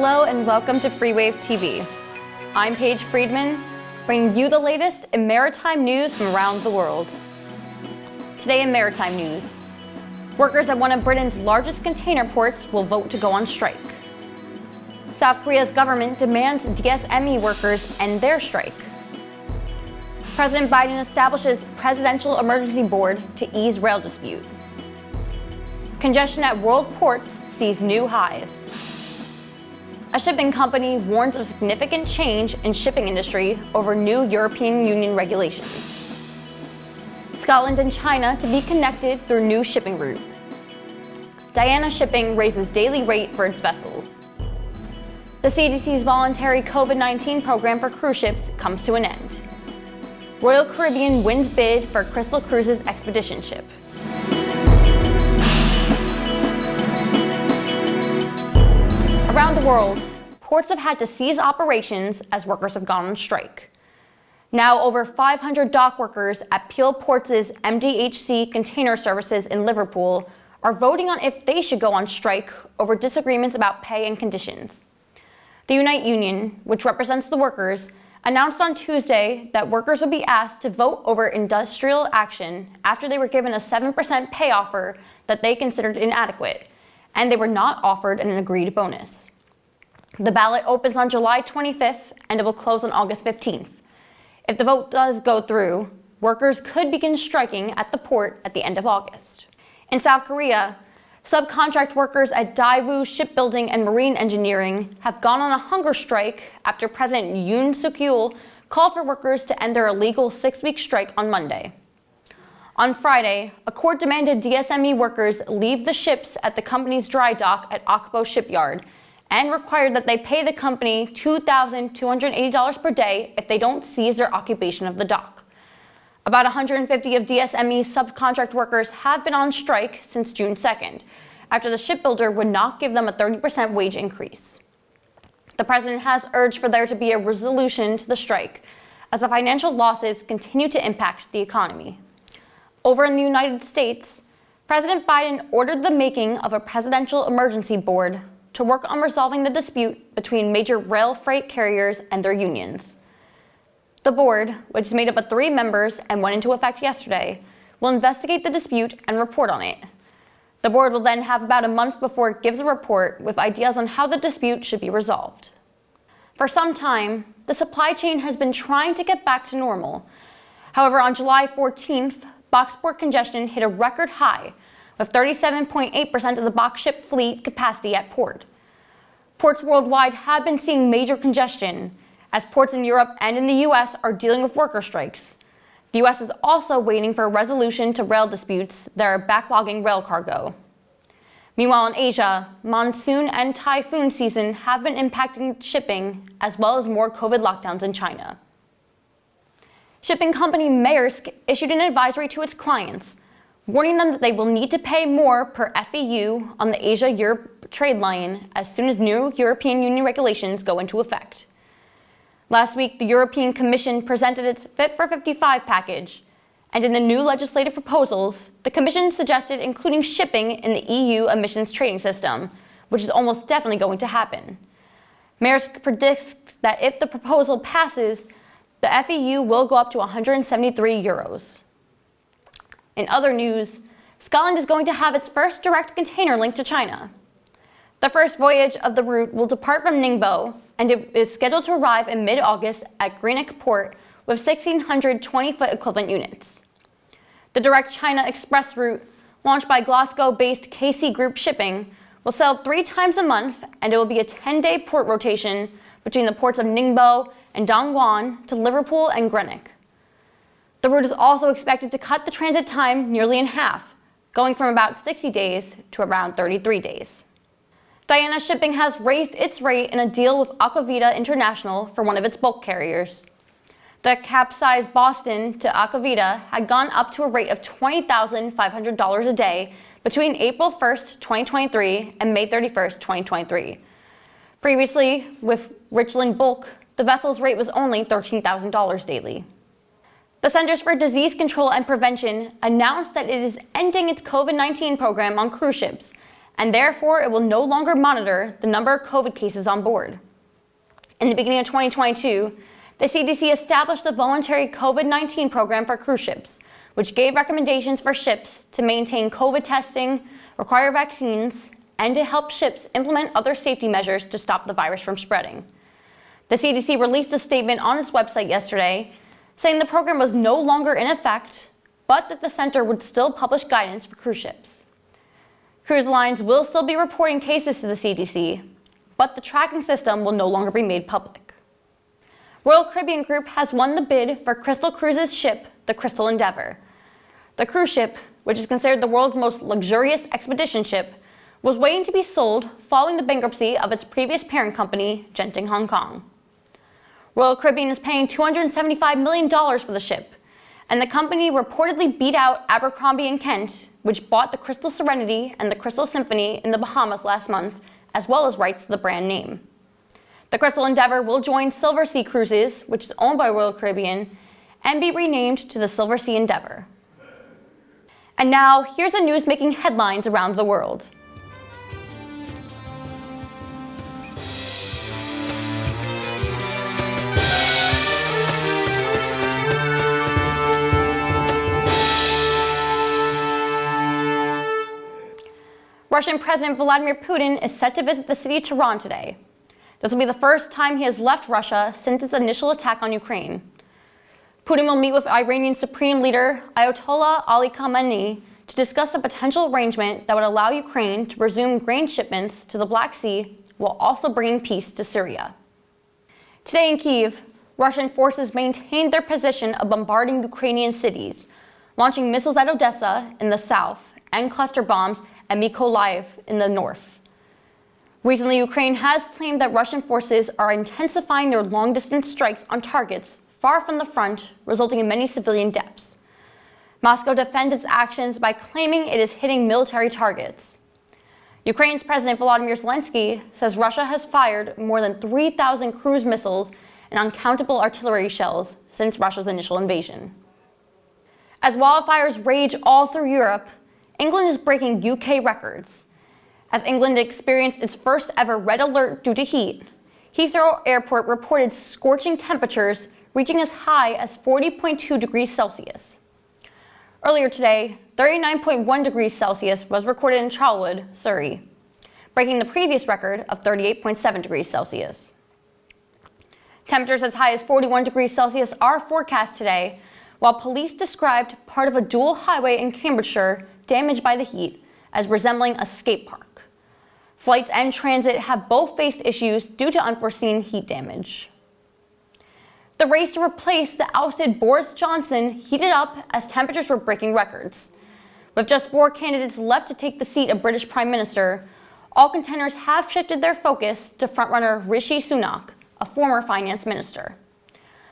Hello and welcome to Freewave TV. I'm Paige Friedman, bringing you the latest in maritime news from around the world. Today in maritime news, workers at one of Britain's largest container ports will vote to go on strike. South Korea's government demands DSME workers end their strike. President Biden establishes Presidential Emergency Board to ease rail dispute. Congestion at world ports sees new highs. A shipping company warns of significant change in shipping industry over new European Union regulations. Scotland and China to be connected through new shipping route. Diana Shipping raises daily rate for its vessels. The CDC's voluntary COVID-19 program for cruise ships comes to an end. Royal Caribbean wins bid for Crystal Cruises expedition ship. Around the world, ports have had to cease operations as workers have gone on strike. Now over 500 dock workers at Peel Ports' MDHC container services in Liverpool are voting on if they should go on strike over disagreements about pay and conditions. The Unite Union, which represents the workers, announced on Tuesday that workers would be asked to vote over industrial action after they were given a 7% pay offer that they considered inadequate, and they were not offered an agreed bonus. The ballot opens on July 25th and it will close on August 15th. If the vote does go through, workers could begin striking at the port at the end of August. In South Korea, subcontract workers at Daewoo Shipbuilding and Marine Engineering have gone on a hunger strike after President Yoon Suk-yeol called for workers to end their illegal 6-week strike on Monday. On Friday, a court demanded DSME workers leave the ships at the company's dry dock at Akbo Shipyard and required that they pay the company $2,280 per day if they don't cease their occupation of the dock. About 150 of DSME's subcontract workers have been on strike since June 2nd, after the shipbuilder would not give them a 30% wage increase. The president has urged for there to be a resolution to the strike, as the financial losses continue to impact the economy. Over in the United States, President Biden ordered the making of a Presidential Emergency Board to work on resolving the dispute between major rail freight carriers and their unions. The board, which is made up of 3 members and went into effect yesterday, will investigate the dispute and report on it. The board will then have about a month before it gives a report with ideas on how the dispute should be resolved. For some time, the supply chain has been trying to get back to normal. However, on July 14th, boxport congestion hit a record high, with 37.8% of the box ship fleet capacity at port. Ports worldwide have been seeing major congestion, as ports in Europe and in the US are dealing with worker strikes. The US is also waiting for a resolution to rail disputes that are backlogging rail cargo. Meanwhile, in Asia, monsoon and typhoon season have been impacting shipping, as well as more COVID lockdowns in China. Shipping company Maersk issued an advisory to its clients, warning them that they will need to pay more per FEU on the Asia-Europe trade line as soon as new European Union regulations go into effect. Last week, the European Commission presented its Fit for 55 package, and in the new legislative proposals, the Commission suggested including shipping in the EU emissions trading system, which is almost definitely going to happen. Maersk predicts that if the proposal passes, the FEU will go up to 173 euros. In other news, Scotland is going to have its first direct container link to China. The first voyage of the route will depart from Ningbo, and it is scheduled to arrive in mid-August at Greenock Port with 1,600 20-foot equivalent units. The direct China Express route, launched by Glasgow-based KC Group Shipping, will sail 3 times a month, and it will be a 10-day port rotation between the ports of Ningbo and Dongguan to Liverpool and Greenock. The route is also expected to cut the transit time nearly in half, going from about 60 days to around 33 days. Diana Shipping has raised its rate in a deal with Aquavita International for one of its bulk carriers. The capsized Boston to Aquavita had gone up to a rate of $20,500 a day between April 1st, 2023 and May 31st, 2023. Previously, with Richland Bulk, the vessel's rate was only $13,000 daily. The Centers for Disease Control and Prevention announced that it is ending its COVID-19 program on cruise ships and therefore it will no longer monitor the number of COVID cases on board. In the beginning of 2022, the CDC established a voluntary COVID-19 program for cruise ships, which gave recommendations for ships to maintain COVID testing, require vaccines, and to help ships implement other safety measures to stop the virus from spreading. The CDC released a statement on its website yesterday saying the program was no longer in effect, but that the center would still publish guidance for cruise ships. Cruise lines will still be reporting cases to the CDC, but the tracking system will no longer be made public. Royal Caribbean Group has won the bid for Crystal Cruises' ship, the Crystal Endeavour. The cruise ship, which is considered the world's most luxurious expedition ship, was waiting to be sold following the bankruptcy of its previous parent company, Genting Hong Kong. Royal Caribbean is paying $275 million for the ship, and the company reportedly beat out Abercrombie & Kent, which bought the Crystal Serenity and the Crystal Symphony in the Bahamas last month, as well as rights to the brand name. The Crystal Endeavour will join Silver Sea Cruises, which is owned by Royal Caribbean, and be renamed to the Silver Sea Endeavour. And now, here's the news making headlines around the world. Russian President Vladimir Putin is set to visit the city of Tehran today. This will be the first time he has left Russia since its initial attack on Ukraine. Putin will meet with Iranian Supreme Leader Ayatollah Ali Khamenei to discuss a potential arrangement that would allow Ukraine to resume grain shipments to the Black Sea while also bringing peace to Syria. Today in Kyiv, Russian forces maintained their position of bombarding Ukrainian cities, launching missiles at Odessa in the south and cluster bombs at Mykolaiv in the north. Recently, Ukraine has claimed that Russian forces are intensifying their long-distance strikes on targets far from the front, resulting in many civilian deaths. Moscow defends its actions by claiming it is hitting military targets. Ukraine's President Volodymyr Zelensky says Russia has fired more than 3,000 cruise missiles and uncountable artillery shells since Russia's initial invasion. As wildfires rage all through Europe, England is breaking UK records. As England experienced its first ever red alert due to heat, Heathrow Airport reported scorching temperatures reaching as high as 40.2 degrees Celsius. Earlier today, 39.1 degrees Celsius was recorded in Charlwood, Surrey, breaking the previous record of 38.7 degrees Celsius. Temperatures as high as 41 degrees Celsius are forecast today, while police described part of a dual highway in Cambridgeshire damaged by the heat as resembling a skate park. Flights and transit have both faced issues due to unforeseen heat damage. The race to replace the ousted Boris Johnson heated up as temperatures were breaking records. With just 4 candidates left to take the seat of British Prime Minister, all contenders have shifted their focus to frontrunner Rishi Sunak, a former finance minister.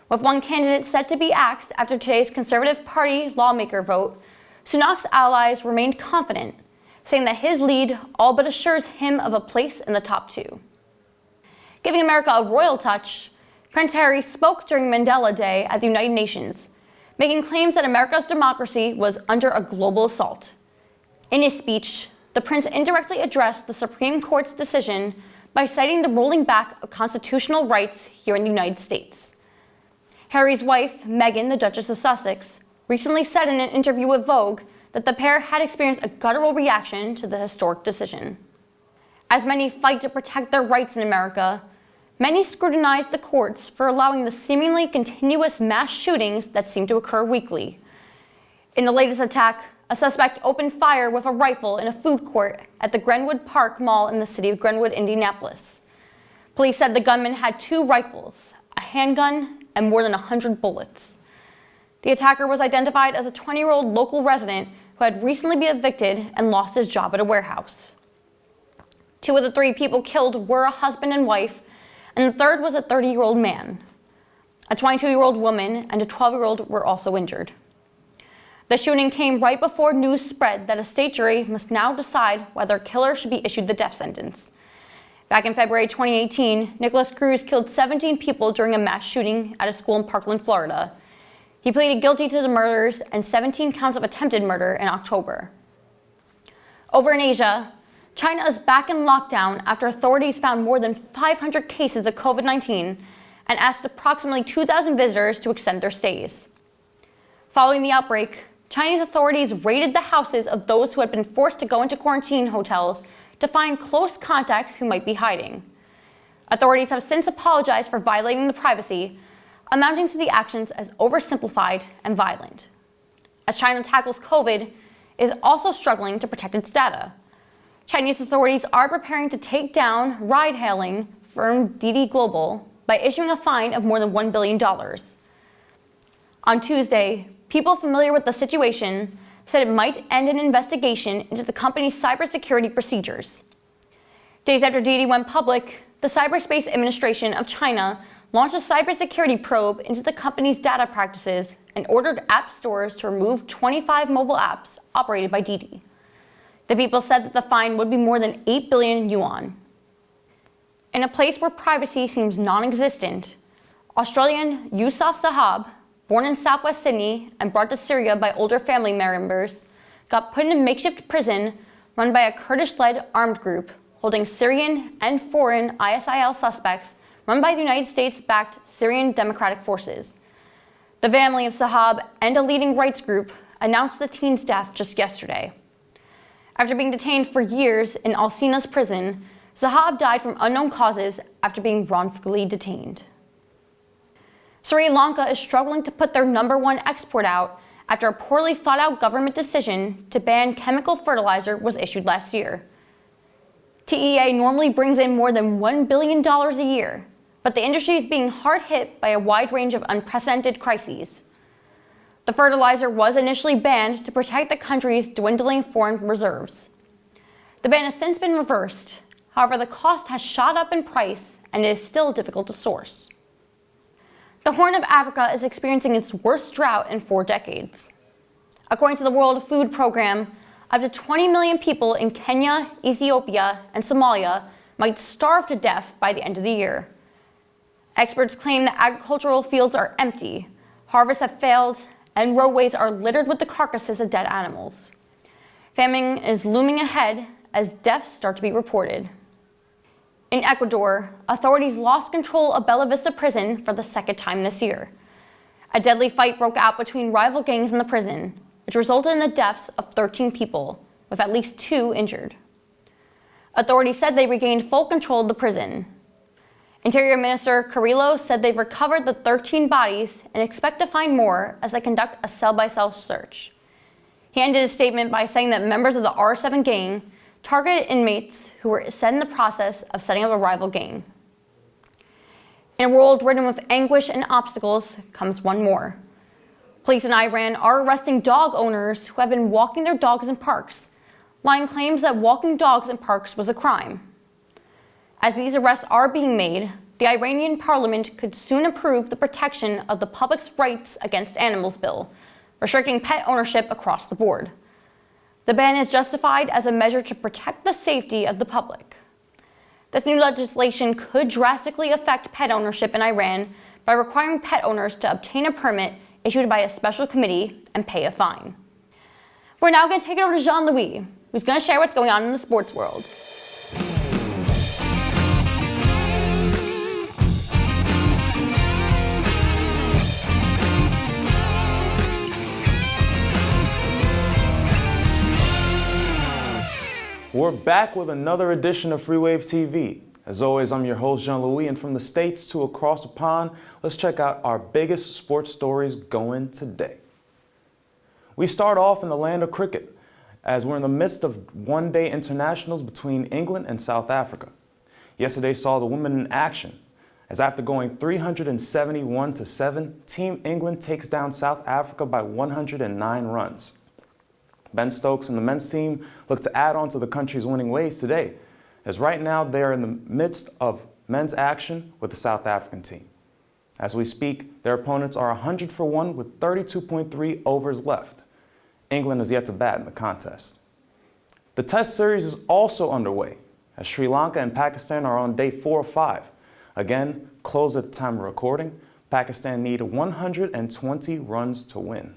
With one candidate set to be axed after today's Conservative Party lawmaker vote, Sunak's allies remained confident, saying that his lead all but assures him of a place in the top 2. Giving America a royal touch, Prince Harry spoke during Mandela Day at the United Nations, making claims that America's democracy was under a global assault. In his speech, the prince indirectly addressed the Supreme Court's decision by citing the rolling back of constitutional rights here in the United States. Harry's wife, Meghan, the Duchess of Sussex, recently said in an interview with Vogue that the pair had experienced a guttural reaction to the historic decision. As many fight to protect their rights in America, many scrutinize the courts for allowing the seemingly continuous mass shootings that seem to occur weekly. In the latest attack, a suspect opened fire with a rifle in a food court at the Glenwood Park Mall in the city of Glenwood, Indianapolis. Police said the gunman had 2 rifles, a handgun, and more than 100 bullets. The attacker was identified as a 20-year-old local resident who had recently been evicted and lost his job at a warehouse. 2 of the 3 people killed were a husband and wife, and the third was a 30-year-old man. A 22-year-old woman and a 12-year-old were also injured. The shooting came right before news spread that a state jury must now decide whether a killer should be issued the death sentence. Back in February 2018, Nicholas Cruz killed 17 people during a mass shooting at a school in Parkland, Florida. He pleaded guilty to the murders and 17 counts of attempted murder in October. Over in Asia, China is back in lockdown after authorities found more than 500 cases of COVID-19 and asked approximately 2,000 visitors to extend their stays. Following the outbreak, Chinese authorities raided the houses of those who had been forced to go into quarantine hotels to find close contacts who might be hiding. Authorities have since apologized for violating the privacy, amounting to the actions as oversimplified and violent. As China tackles COVID, it is also struggling to protect its data. Chinese authorities are preparing to take down ride-hailing firm Didi Global by issuing a fine of more than $1 billion. On Tuesday, people familiar with the situation said it might end an investigation into the company's cybersecurity procedures. Days after Didi went public, the Cyberspace Administration of China launched a cybersecurity probe into the company's data practices and ordered app stores to remove 25 mobile apps operated by Didi. The people said that the fine would be more than 8 billion yuan. In a place where privacy seems non-existent, Australian Yusuf Sahab, born in southwest Sydney and brought to Syria by older family members, got put in a makeshift prison run by a Kurdish-led armed group holding Syrian and foreign ISIL suspects run by the United States-backed Syrian Democratic Forces. The family of Sahab and a leading rights group announced the teen's death just yesterday. After being detained for years in Alsina's prison, Sahab died from unknown causes after being wrongfully detained. Sri Lanka is struggling to put their #1 export out after a poorly thought-out government decision to ban chemical fertilizer was issued last year. TEA normally brings in more than $1 billion a year, but the industry is being hard hit by a wide range of unprecedented crises. The fertilizer was initially banned to protect the country's dwindling foreign reserves. The ban has since been reversed. However, the cost has shot up in price and it is still difficult to source. The Horn of Africa is experiencing its worst drought in 4 decades. According to the World Food Programme, up to 20 million people in Kenya, Ethiopia, and Somalia might starve to death by the end of the year. Experts claim that agricultural fields are empty, harvests have failed, and roadways are littered with the carcasses of dead animals. Famine is looming ahead as deaths start to be reported. In Ecuador, authorities lost control of Bella Vista prison for the second time this year. A deadly fight broke out between rival gangs in the prison, which resulted in the deaths of 13 people, with at least 2 injured. Authorities said they regained full control of the prison. Interior Minister Carrillo said they've recovered the 13 bodies and expect to find more as they conduct a cell-by-cell search. He ended his statement by saying that members of the R7 gang targeted inmates who were in the process of setting up a rival gang. In a world ridden with anguish and obstacles comes one more. Police in Iran are arresting dog owners who have been walking their dogs in parks, lying claims that walking dogs in parks was a crime. As these arrests are being made, the Iranian parliament could soon approve the protection of the public's rights against animals bill, restricting pet ownership across the board. The ban is justified as a measure to protect the safety of the public. This new legislation could drastically affect pet ownership in Iran by requiring pet owners to obtain a permit issued by a special committee and pay a fine. We're now going to take it over to Jean-Louis, who's going to share what's going on in the sports world. We're back with another edition of Freewave TV. As always, I'm your host, Jean-Louis, and from the States to across the pond, let's check out our biggest sports stories going today. We start off in the land of cricket, as we're in the midst of one-day internationals between England and South Africa. Yesterday saw the women in action, as after going 371-7, Team England takes down South Africa by 109 runs. Ben Stokes and the men's team look to add on to the country's winning ways today, as right now they are in the midst of men's action with the South African team. As we speak, their opponents are 100 for 1 with 32.3 overs left. England is yet to bat in the contest. The Test series is also underway, as Sri Lanka and Pakistan are on day 4 of 5. Again, close at the time of recording, Pakistan need 120 runs to win.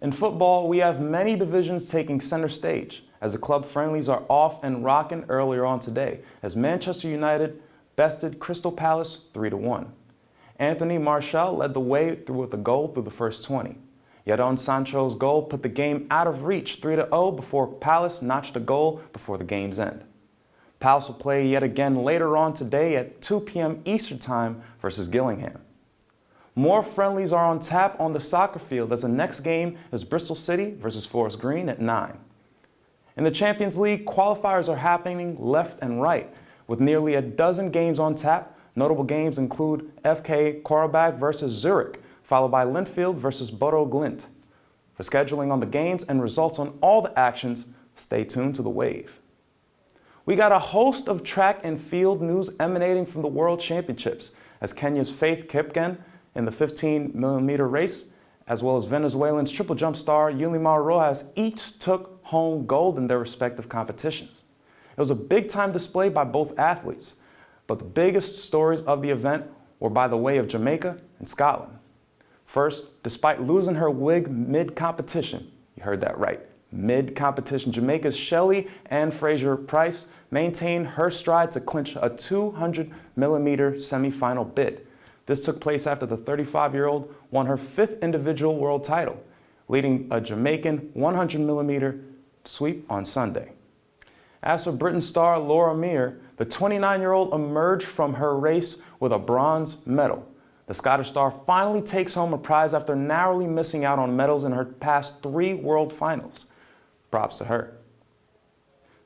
In football, we have many divisions taking center stage, as the club friendlies are off and rocking earlier on today, as Manchester United bested Crystal Palace 3-1. Anthony Martial led the way through with a goal through the first 20. Jadon Sancho's goal put the game out of reach 3-0 before Palace notched a goal before the game's end. Palace will play yet again later on today at 2 p.m. Eastern Time versus Gillingham. More friendlies are on tap on the soccer field as the next game is Bristol City versus Forest Green at 9. In the Champions League, qualifiers are happening left and right, with nearly a dozen games on tap. Notable games include FK Qarabağ versus Zurich, followed by Linfield versus Bodo Glimt. For scheduling on the games and results on all the actions, stay tuned to The Wave. We got a host of track and field news emanating from the World Championships, as Kenya's Faith Kipgen in the 15mm race, as well as Venezuelan's triple jump star Yulimar Rojas each took home gold in their respective competitions. It was a big-time display by both athletes, but the biggest stories of the event were by the way of Jamaica and Scotland. First, despite losing her wig mid-competition, you heard that right, mid-competition, Jamaica's Shelley Ann Fraser-Price maintained her stride to clinch a 200mm semifinal bid. This took place after the 35-year-old won her 5th individual world title, leading a Jamaican 100mm sweep on Sunday. As for Britain star Laura Meir, the 29-year-old emerged from her race with a bronze medal. The Scottish star finally takes home a prize after narrowly missing out on medals in her past 3 world finals. Props to her.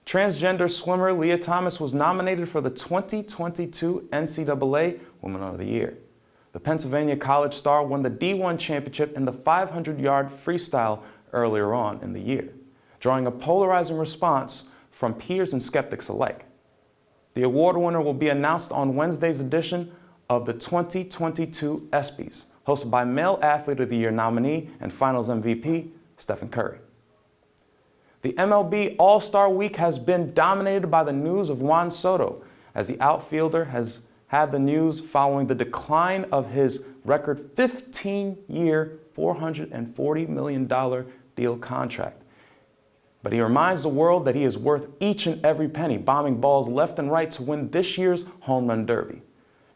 Transgender swimmer Leah Thomas was nominated for the 2022 NCAA Woman of the Year. The Pennsylvania College star won the D1 championship in the 500-yard freestyle earlier on in the year, drawing a polarizing response from peers and skeptics alike. The award winner will be announced on Wednesday's edition of the 2022 ESPYs, hosted by Male Athlete of the Year nominee and Finals MVP Stephen Curry. The MLB All-Star Week has been dominated by the news of Juan Soto, as the outfielder has had the news following the decline of his record 15-year, $440 million deal contract. But he reminds the world that he is worth each and every penny, bombing balls left and right to win this year's Home Run Derby.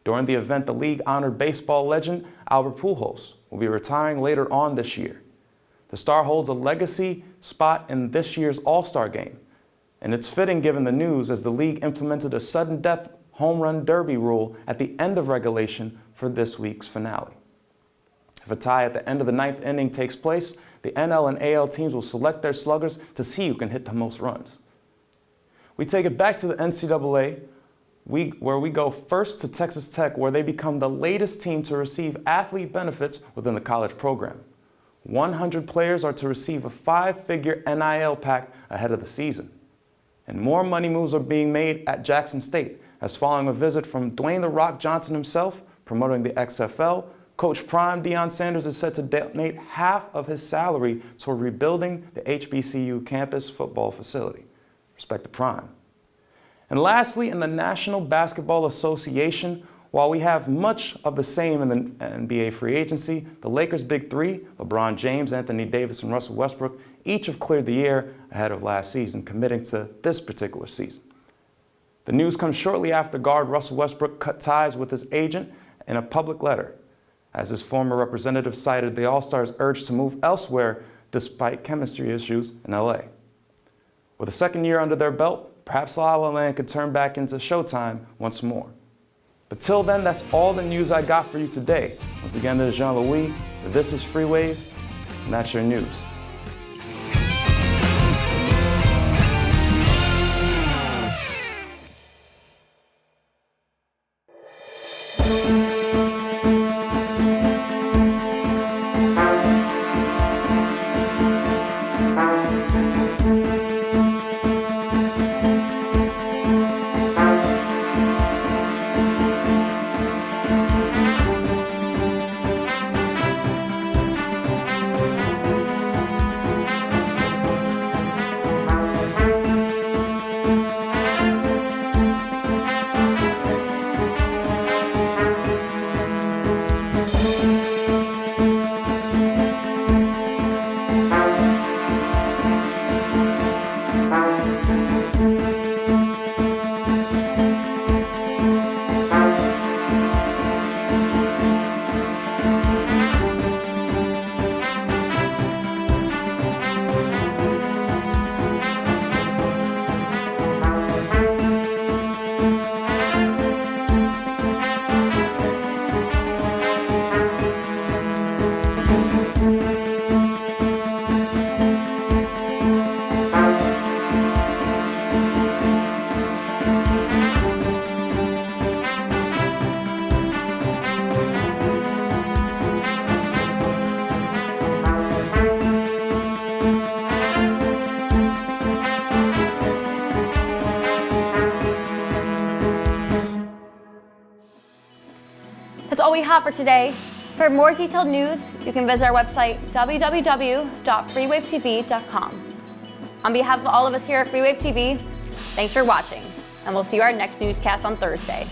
During the event, the league honored baseball legend Albert Pujols will be retiring later on this year. The star holds a legacy spot in this year's All-Star game, and it's fitting given the news as the league implemented a sudden death home run derby rule at the end of regulation for this week's finale. If a tie at the end of the 9th inning takes place, the NL and AL teams will select their sluggers to see who can hit the most runs. We take it back to the NCAA, where we go first to Texas Tech, where they become the latest team to receive athlete benefits within the college program. 100 players are to receive a 5-figure NIL pack ahead of the season. And more money moves are being made at Jackson State, as following a visit from Dwayne "The Rock" Johnson himself, promoting the XFL, Coach Prime Deion Sanders is set to donate half of his salary toward rebuilding the HBCU campus football facility. Respect to Prime. And lastly, in the National Basketball Association, while we have much of the same in the NBA free agency, the Lakers' big three, LeBron James, Anthony Davis, and Russell Westbrook, each have cleared the air ahead of last season, committing to this particular season. The news comes shortly after guard Russell Westbrook cut ties with his agent in a public letter, as his former representative cited the All-Stars' urge to move elsewhere despite chemistry issues in LA. With a second year under their belt, perhaps La La Land could turn back into Showtime once more. But till then, that's all the news I got for you today. Once again, this is Jean-Louis. This is Free Wave, and that's your news. we have for today. For more detailed news, you can visit our website, www.freewavetv.com. On behalf of all of us here at Freewave TV, thanks for watching, and we'll see you our next newscast on Thursday.